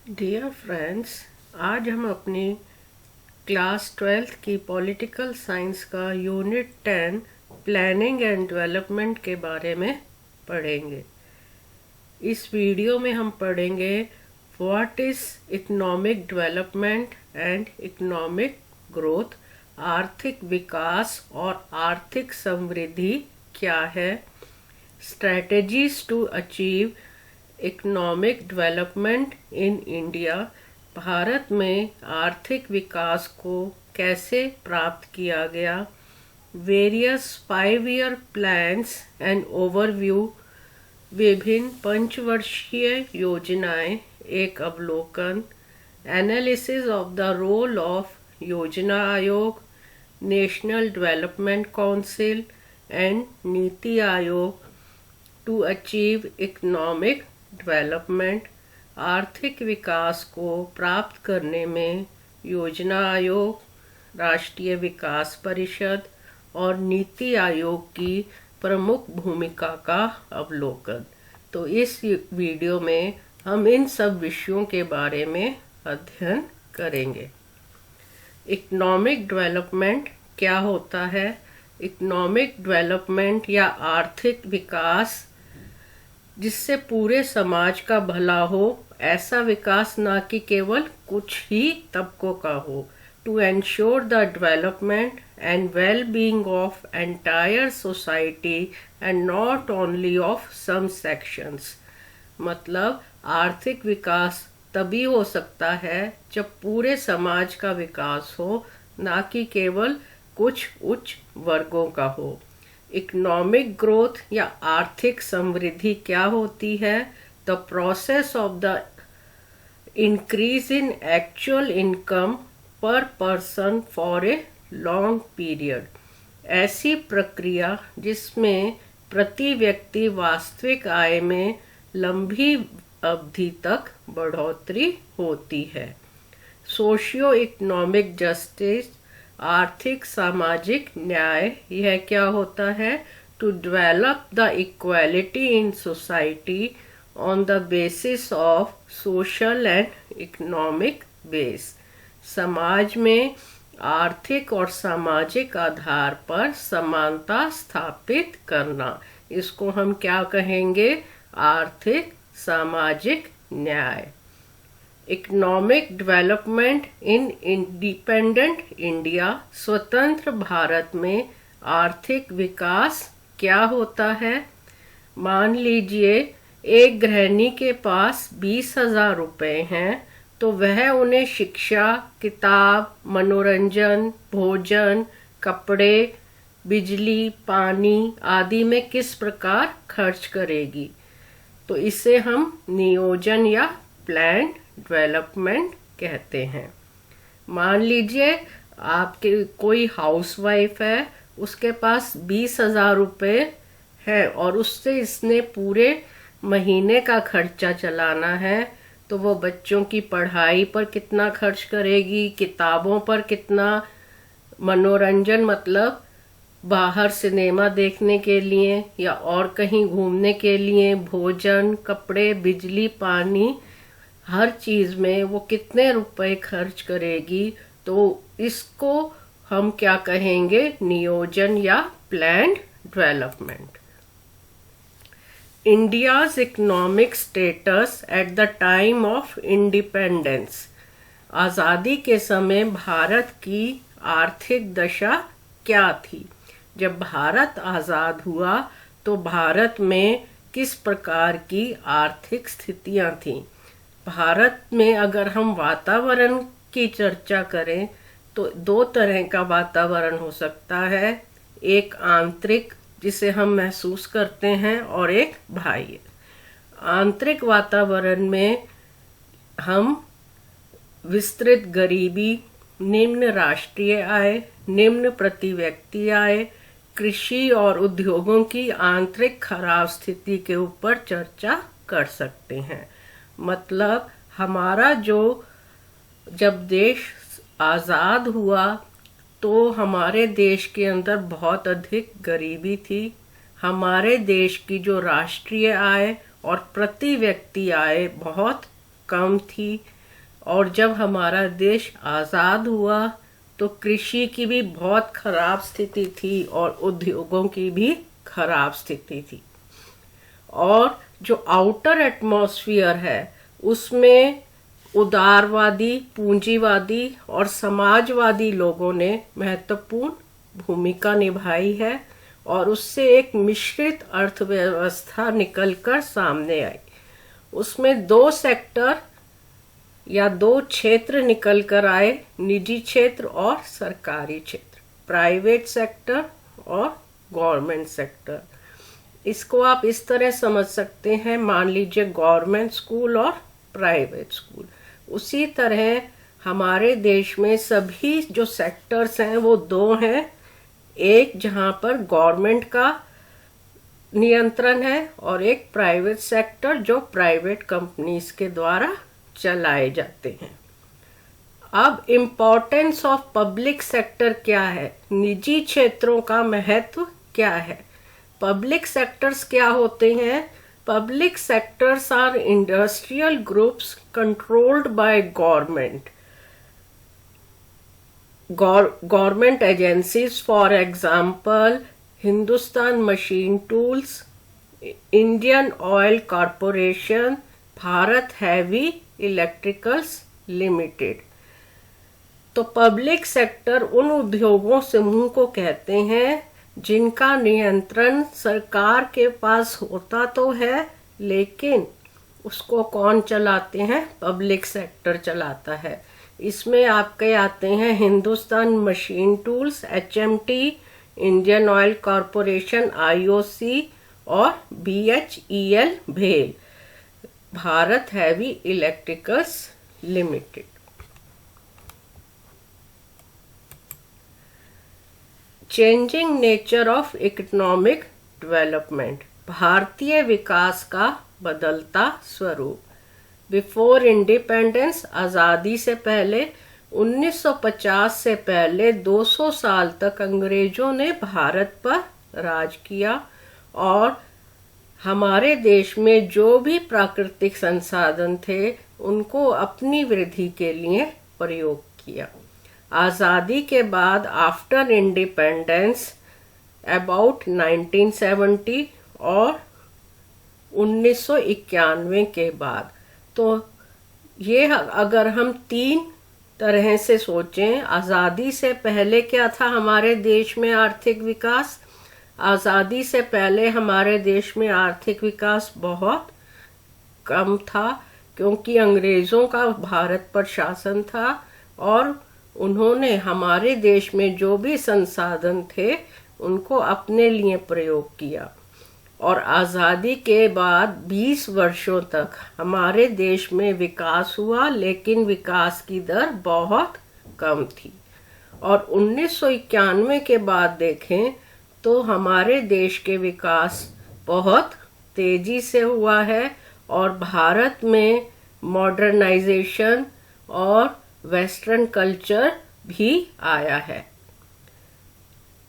Dear friends, आज हम अपनी क्लास 12th की पॉलिटिकल साइंस का यूनिट 10 प्लानिंग एंड डेवलपमेंट के बारे में पढ़ेंगे। इस वीडियो में हम पढ़ेंगे what is economic development and economic growth, आर्थिक विकास और आर्थिक समृद्धि क्या है, strategies to achieve economic development in India, भारत में आर्थिक विकास को कैसे प्राप्त किया गया, various 5 year plans and overview, विभिन्न पंचवर्षीय योजनाएं एक अवलोकन, analysis of the role of योजना आयोग, national development council and NITI Aayog to achieve economic development, आर्थिक विकास को प्राप्त करने में योजना आयोग, राष्ट्रीय विकास परिषद और नीति आयोग की प्रमुख भूमिका का अवलोकन। तो इस वीडियो में हम इन सब विषयों के बारे में अध्ययन करेंगे। इकोनॉमिक डेवलपमेंट क्या होता है? इकोनॉमिक डेवलपमेंट या आर्थिक विकास जिससे पूरे समाज का भला हो, ऐसा विकास ना कि केवल कुछ ही तबकों का हो। To ensure the development and well being of entire society and not only of some sections. मतलब आर्थिक विकास तभी हो सकता है जब पूरे समाज का विकास हो, ना कि केवल कुछ उच्च वर्गों का हो। इकोनॉमिक ग्रोथ या आर्थिक समृद्धि क्या होती है? The process of the increase in actual income per person for a long period. ऐसी प्रक्रिया जिसमें प्रति व्यक्ति वास्तविक आय में लंबी अवधि तक बढ़ोतरी होती है। सोशियो इकोनॉमिक जस्टिस, आर्थिक सामाजिक न्याय, यह क्या होता है? To develop the equality in society on the basis of social and economic base. समाज में आर्थिक और सामाजिक आधार पर समानता स्थापित करना, इसको हम क्या कहेंगे? आर्थिक सामाजिक न्याय। Economic development in independent India, स्वतंत्र भारत में आर्थिक विकास क्या होता है? मान लीजिए एक गृहिणी के पास 20,000 रुपए हैं, तो वह उन्हें शिक्षा, किताब, मनोरंजन, भोजन, कपड़े, बिजली, पानी आदि में किस प्रकार खर्च करेगी? तो इसे हम नियोजन या प्लान डेवलपमेंट कहते हैं। मान लीजिए आपके कोई हाउसवाइफ है, उसके पास 20,000 रुपए है और उससे इसने पूरे महीने का खर्चा चलाना है, तो वो बच्चों की पढ़ाई पर कितना खर्च करेगी, किताबों पर कितना, मनोरंजन मतलब बाहर सिनेमा देखने के लिए या और कहीं घूमने के लिए, भोजन, कपड़े, बिजली, पानी, हर चीज में वो कितने रुपए खर्च करेगी? तो इसको हम क्या कहेंगे? नियोजन या planned development. India's economic status at the time of independence. आजादी के समय भारत की आर्थिक दशा क्या थी? जब भारत आजाद हुआ तो भारत में किस प्रकार की आर्थिक स्थितियां थीं? भारत में अगर हम वातावरण की चर्चा करें तो 2 तरह का वातावरण हो सकता है। एक आंतरिक, जिसे हम महसूस करते हैं, और एक बाह्य। आंतरिक वातावरण में हम विस्तृत गरीबी, निम्न राष्ट्रीय आय, निम्न प्रति व्यक्ति आय, कृषि और उद्योगों की आंतरिक खराब स्थिति के ऊपर चर्चा कर सकते हैं। मतलब हमारा जब देश आजाद हुआ तो हमारे देश के अंदर बहुत अधिक गरीबी थी। हमारे देश की जो राष्ट्रीय आय और प्रति व्यक्ति आय बहुत कम थी। और जब हमारा देश आज़ाद हुआ तो कृषि की भी बहुत खराब स्थिति थी और उद्योगों की भी खराब स्थिति थी। और जो आउटर एटमॉस्फेयर है उसमें उदारवादी, पूंजीवादी और समाजवादी लोगों ने महत्वपूर्ण भूमिका निभाई है और उससे एक मिश्रित अर्थव्यवस्था निकलकर सामने आई। उसमें दो सेक्टर या दो क्षेत्र निकल कर आए, निजी क्षेत्र और सरकारी क्षेत्र, प्राइवेट सेक्टर और गवर्नमेंट सेक्टर। इसको आप इस तरह समझ सकते हैं, मान लीजिए गवर्नमेंट स्कूल और प्राइवेट स्कूल। उसी तरह हमारे देश में सभी जो सेक्टर्स हैं वो दो हैं, एक जहां पर गवर्नमेंट का नियंत्रण है और एक प्राइवेट सेक्टर जो प्राइवेट कंपनीज के द्वारा चलाए जाते हैं। अब इम्पोर्टेंस ऑफ पब्लिक सेक्टर क्या है, निजी क्षेत्रों का महत्व क्या है। पब्लिक सेक्टर्स क्या होते हैं? Public sectors are industrial groups controlled by government. Government agencies, for example Hindustan machine tools, Indian oil corporation, Bharat heavy electricals limited. तो पब्लिक सेक्टर उन उद्योगों समूह को कहते हैं जिनका नियंत्रण सरकार के पास होता तो है, लेकिन उसको कौन चलाते हैं? पब्लिक सेक्टर चलाता है। इसमें आपके आते हैं Hindustan machine tools HMT, Indian oil corporation IOC और BHEL भेल, Bharat heavy electricals limited. Changing nature of economic development, भारतीय विकास का बदलता स्वरूप। बिफोर इंडिपेंडेंस, आज़ादी से पहले 1950 से पहले 200 साल तक अंग्रेजों ने भारत पर राज किया और हमारे देश में जो भी प्राकृतिक संसाधन थे उनको अपनी वृद्धि के लिए प्रयोग किया। आज़ादी के बाद आफ्टर इंडिपेंडेंस अबाउट 1970 और 1991 के बाद, तो ये अगर हम तीन तरह से सोचें, आज़ादी से पहले क्या था हमारे देश में आर्थिक विकास? आज़ादी से पहले हमारे देश में आर्थिक विकास बहुत कम था क्योंकि अंग्रेज़ों का भारत पर शासन था और उन्होंने हमारे देश में जो भी संसाधन थे उनको अपने लिए प्रयोग किया। और आज़ादी के बाद 20 वर्षों तक हमारे देश में विकास हुआ, लेकिन विकास की दर बहुत कम थी। और 1991 के बाद देखें तो हमारे देश के विकास बहुत तेजी से हुआ है और भारत में मॉडर्नाइजेशन और वेस्टर्न कल्चर भी आया है।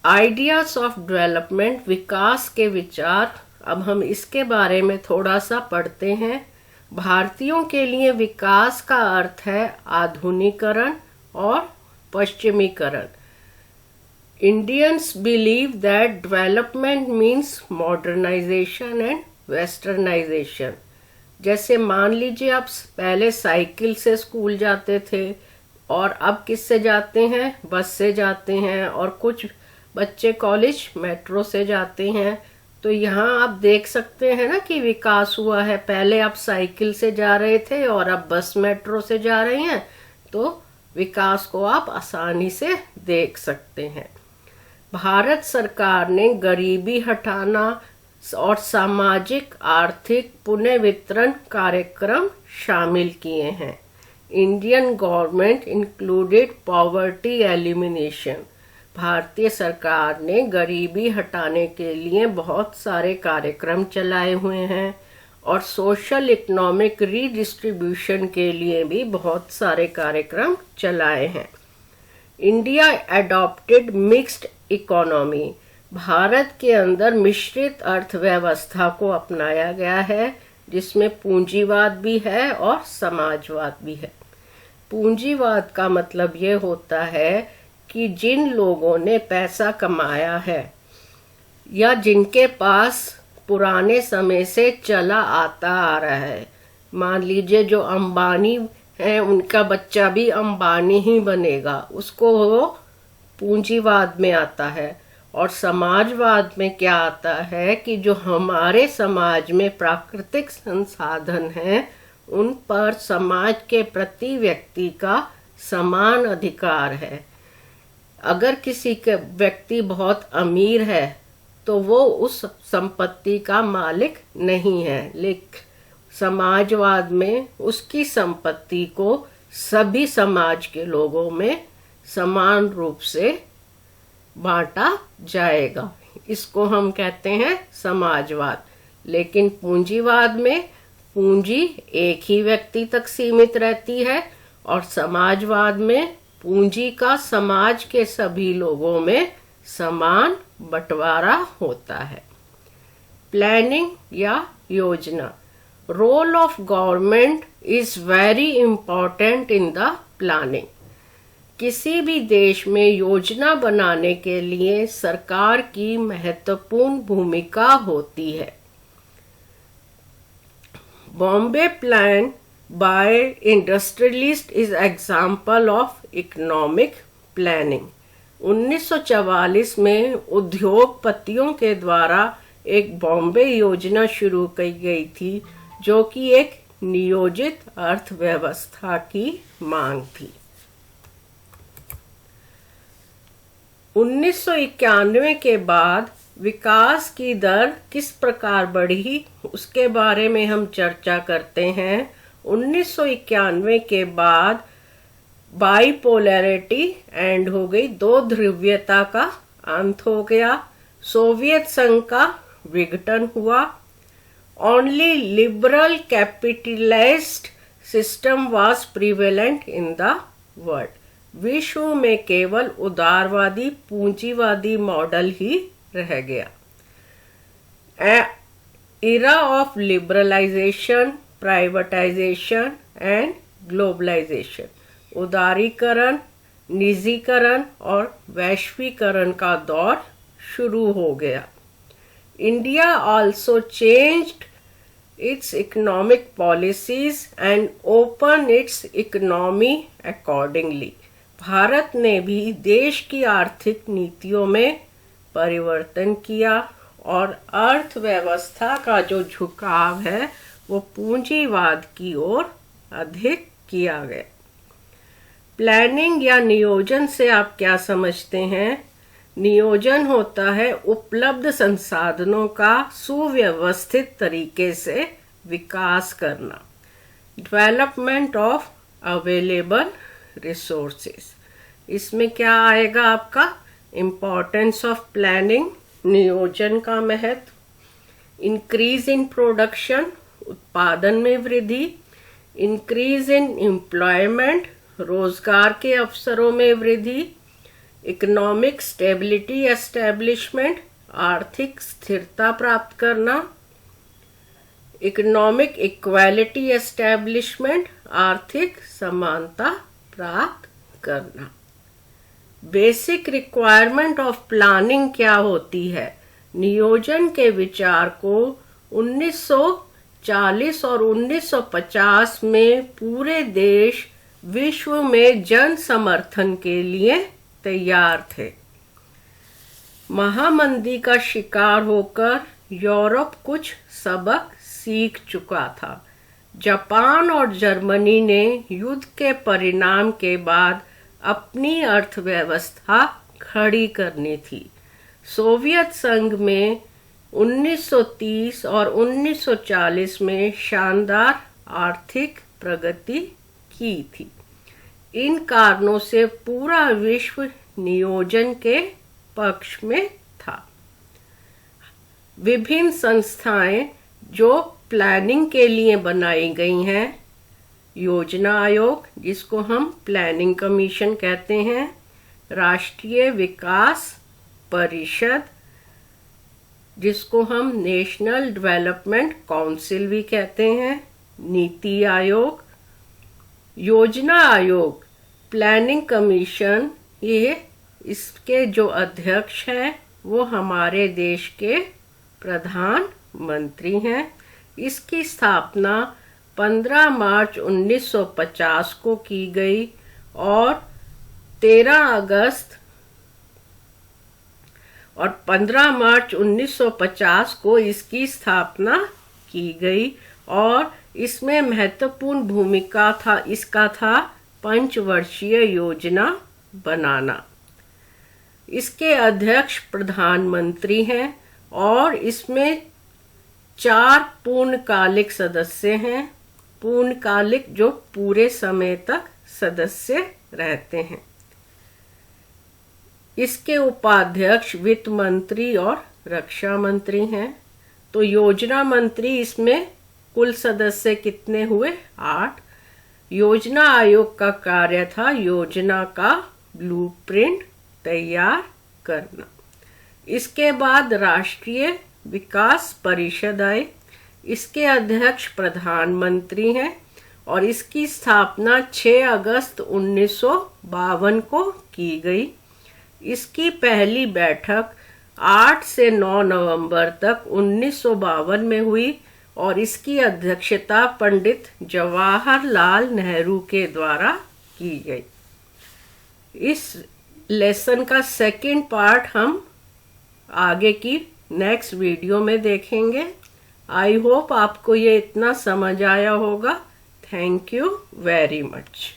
आइडियाज ऑफ डेवलपमेंट, विकास के विचार। अब हम इसके बारे में थोड़ा सा पढ़ते हैं। भारतीयों के लिए विकास का अर्थ है आधुनिकीकरण और पश्चिमीकरण। Indians believe that development means modernisation and westernisation. जैसे मान लीजिए आप पहले साइकिल से स्कूल जाते थे और अब किससे जाते हैं? बस से जाते हैं, और कुछ बच्चे कॉलेज मेट्रो से जाते हैं। तो यहाँ आप देख सकते हैं ना कि विकास हुआ है। पहले आप साइकिल से जा रहे थे और अब बस मेट्रो से जा रहे हैं, तो विकास को आप आसानी से देख सकते हैं। भारत सरकार ने गरीबी हटाना और सामाजिक आर्थिक पुनर्वितरण कार्यक्रम शामिल किए हैं। Indian government included poverty elimination. भारतीय सरकार ने गरीबी हटाने के लिए बहुत सारे कार्यक्रम चलाए हुए हैं और सोशल इकोनॉमिक रीडिस्ट्रीब्यूशन के लिए भी बहुत सारे कार्यक्रम चलाए हैं। India adopted mixed economy. Bharat के अंदर मिश्रित अर्थव्यवस्था को अपनाया गया है। जिसमें पूंजीवाद भी है और समाजवाद भी है। पूंजीवाद का मतलब ये होता है कि जिन लोगों ने पैसा कमाया है या जिनके पास पुराने समय से चला आता आ रहा है, मान लीजिए जो अंबानी है उनका बच्चा भी अंबानी ही बनेगा, उसको वो पूंजीवाद में आता है। और समाजवाद में क्या आता है कि जो हमारे समाज में प्राकृतिक संसाधन हैं उन पर समाज के प्रति व्यक्ति का समान अधिकार है। अगर किसी के व्यक्ति बहुत अमीर है तो वो उस संपत्ति का मालिक नहीं है, लेकिन समाजवाद में उसकी संपत्ति को सभी समाज के लोगों में समान रूप से बांटा जाएगा। इसको हम कहते हैं समाजवाद। लेकिन पूंजीवाद में पूंजी एक ही व्यक्ति तक सीमित रहती है और समाजवाद में पूंजी का समाज के सभी लोगों में समान बंटवारा होता है। प्लानिंग या योजना। Role of government is very important in the planning. किसी भी देश में योजना बनाने के लिए सरकार की महत्वपूर्ण भूमिका होती है। Bombay plan by industrialist is example of economic planning. 1944 में उद्योगपतियों के द्वारा एक बॉम्बे योजना शुरू की गई थी, जो कि एक नियोजित अर्थव्यवस्था की मांग थी। 1991 के बाद विकास की दर किस प्रकार बढ़ी उसके बारे में हम चर्चा करते हैं। 1991 के बाद बाइपोलैरिटी एंड हो गई, दो ध्रुवीयता का अंत हो गया। सोवियत संघ का विघटन हुआ। Only liberal capitalist system was prevalent in the world. विश्व में केवल उदारवादी पूंजीवादी मॉडल ही रह गया। Era of liberalisation, privatisation and globalisation. उदारीकरण, निजीकरण और वैश्वीकरण का दौर शुरू हो गया। India also changed its economic policies and opened its economy accordingly। भारत ने भी देश की आर्थिक नीतियों में परिवर्तन किया और अर्थव्यवस्था का जो झुकाव है वो पूंजीवाद की ओर अधिक किया गया। प्लानिंग या नियोजन से आप क्या समझते हैं? नियोजन होता है उपलब्ध संसाधनों का सुव्यवस्थित तरीके से विकास करना। Development of available resources. इसमें क्या आएगा आपका? इम्पोर्टेंस ऑफ प्लानिंग, नियोजन का महत्व। इंक्रीज इन प्रोडक्शन, उत्पादन में वृद्धि। इंक्रीज इन एम्प्लॉयमेंट, रोजगार के अवसरों में वृद्धि। इकोनॉमिक स्टेबिलिटी एस्टेब्लिशमेंट, आर्थिक स्थिरता प्राप्त करना। इकोनॉमिक इक्वालिटी एस्टेब्लिशमेंट, आर्थिक समानता प्राप्त करना। बेसिक रिक्वायरमेंट ऑफ प्लानिंग क्या होती है? नियोजन के विचार को 1940 और 1950 में पूरे देश विश्व में जन समर्थन के लिए तैयार थे। महामंदी का शिकार होकर यूरोप कुछ सबक सीख चुका था। जापान और जर्मनी ने युद्ध के परिणाम के बाद अपनी अर्थव्यवस्था खड़ी करनी थी। सोवियत संघ में 1930 और 1940 में शानदार आर्थिक प्रगति की थी। इन कारणों से पूरा विश्व नियोजन के पक्ष में था। विभिन्न संस्थाएं जो प्लानिंग के लिए बनाई गई हैं, योजना आयोग जिसको हम प्लानिंग कमीशन कहते हैं, राष्ट्रीय विकास परिषद, जिसको हम नेशनल डेवलपमेंट काउंसिल भी कहते हैं, नीति आयोग, योजना आयोग, प्लानिंग कमीशन, ये इसके जो अध्यक्ष हैं वो हमारे देश के प्रधानमंत्री हैं। इसकी स्थापना 15 मार्च 1950 को की गई और 15 मार्च 1950 को इसकी स्थापना की गई और इसमें महत्वपूर्ण भूमिका इसका था पंचवर्षीय योजना बनाना। इसके अध्यक्ष प्रधानमंत्री हैं और इसमें 4 पूर्णकालिक सदस्य हैं, पूर्णकालिक जो पूरे समय तक सदस्य रहते हैं। इसके उपाध्यक्ष वित्त मंत्री और रक्षा मंत्री हैं। तो योजना मंत्री, इसमें कुल सदस्य कितने हुए? 8। योजना आयोग का कार्य था योजना का ब्लूप्रिंट तैयार करना। इसके बाद राष्ट्रीय विकास परिषद आई। इसके अध्यक्ष प्रधानमंत्री हैं और इसकी स्थापना 6 अगस्त 1952 को की गई। इसकी पहली बैठक 8 से 9 नवंबर तक 1952 में हुई और इसकी अध्यक्षता पंडित जवाहरलाल नेहरू के द्वारा की गई। इस लेसन का सेकंड पार्ट हम आगे की नेक्स्ट वीडियो में देखेंगे। आई होप आपको ये इतना समझ आया होगा। Thank you very much.